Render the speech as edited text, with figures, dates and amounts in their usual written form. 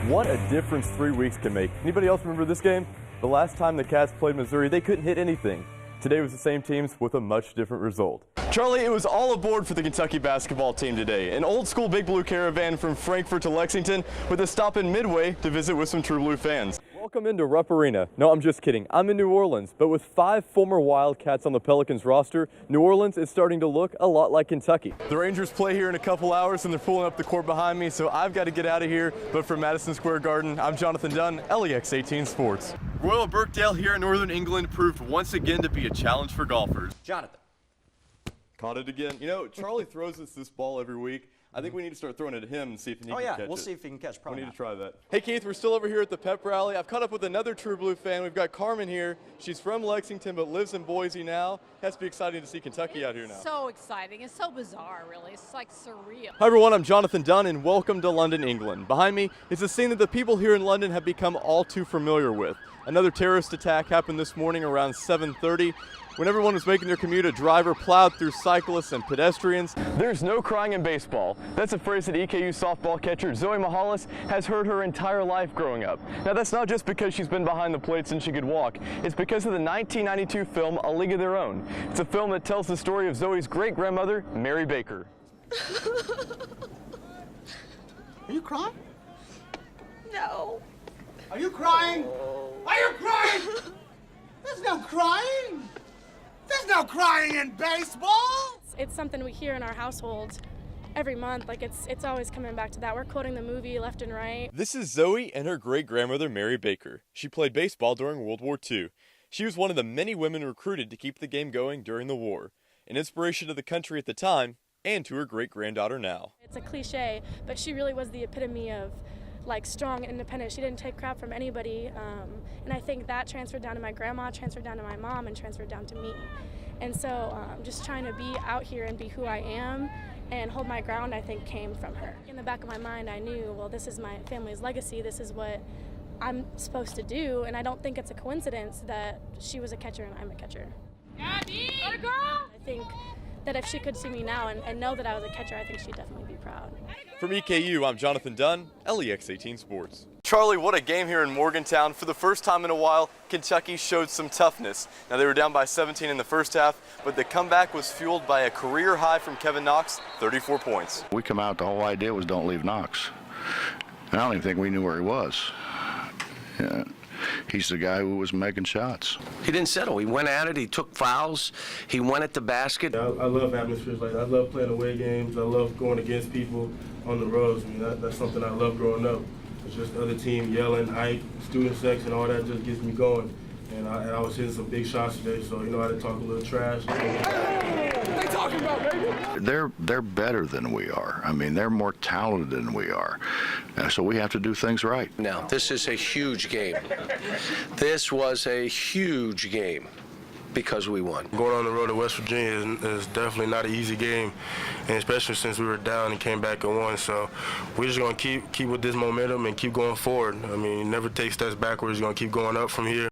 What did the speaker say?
What a difference 3 weeks can make. Anybody else remember this game? The last time the Cats played Missouri, they couldn't hit anything. Today was the same teams with a much different result. Charlie, it was all aboard for the Kentucky basketball team today. An old school Big Blue caravan from Frankfort to Lexington with a stop in Midway to visit with some True Blue fans. Welcome into Rupp Arena. No, I'm just kidding. I'm in New Orleans, but with 5 former Wildcats on the Pelicans roster, New Orleans is starting to look a lot like Kentucky. The Rangers play here in a couple hours and they're pulling up the court behind me, so I've got to get out of here. But from Madison Square Garden, I'm Jonathan Dunn, LEX 18 Sports. Royal Birkdale here in Northern England proved once again to be a challenge for golfers. Jonathan. Caught it again. You know, Charlie throws us this ball every week. I think we need to start throwing it at him and see if he can catch it. We'll see if he can catch. We need to try that. Hey Keith, we're still over here at the pep rally. I've caught up with another True Blue fan. We've got Carmen here. She's from Lexington but lives in Boise now. Has to be exciting to see Kentucky out here now. So exciting. It's so bizarre, really. It's like surreal. Hi everyone, I'm Jonathan Dunn and welcome to London, England. Behind me is a scene that the people here in London have become all too familiar with. Another terrorist attack happened this morning around 7:30. When everyone was making their commute, a driver plowed through cyclists and pedestrians. There's no crying in baseball. That's a phrase that EKU softball catcher Zoe Mihalis has heard her entire life growing up. Now that's not just because she's been behind the plate since she could walk. It's because of the 1992 film A League of Their Own. It's a film that tells the story of Zoe's great-grandmother, Mary Baker. Are you crying? No. Are you crying? Are you crying? There's no crying. There's no crying in baseball. It's something we hear in our household every month. Like it's always coming back to that. We're quoting the movie left and right. This is Zoe and her great-grandmother, Mary Baker. She played baseball during World War II. She was one of the many women recruited to keep the game going during the war. An inspiration to the country at the time and to her great-granddaughter now. It's a cliche, but she really was the epitome of like strong and independent. She didn't take crap from anybody, and I think that transferred down to my grandma, transferred down to my mom, and transferred down to me. And so just trying to be out here and be who I am and hold my ground, I think, came from her. In the back of my mind, I knew, well, this is my family's legacy. This is what I'm supposed to do, and I don't think it's a coincidence that she was a catcher and I'm a catcher. Gabby! Girl! I think that if she could see me now and know that I was a catcher, I think she'd definitely be proud. From EKU, I'm Jonathan Dunn, LEX 18 Sports. Charlie, what a game here in Morgantown. For the first time in a while, Kentucky showed some toughness. Now, they were down by 17 in the first half, but the comeback was fueled by a career high from Kevin Knox, 34 points. We come out, the whole idea was don't leave Knox. And I don't even think we knew where he was. Yeah. He's the guy who was making shots. He didn't settle. He went at it. He took fouls. He went at the basket. I love atmospheres like that. I love playing away games. I love going against people on the roads. I mean, that's something I love growing up. It's just the other team yelling, hype, student section, all that just gets me going. And I was hitting some big shots today, so you know I had to talk a little trash. They talking about, baby? They're better than we are. I mean, they're more talented than we are. So we have to do things right. Now, this is a huge game. This was a huge game because we won. Going on the road to West Virginia is definitely not an easy game, and especially since we were down and came back and won. So we're just going to keep with this momentum and keep going forward. I mean, never take steps backwards. You're going to keep going up from here.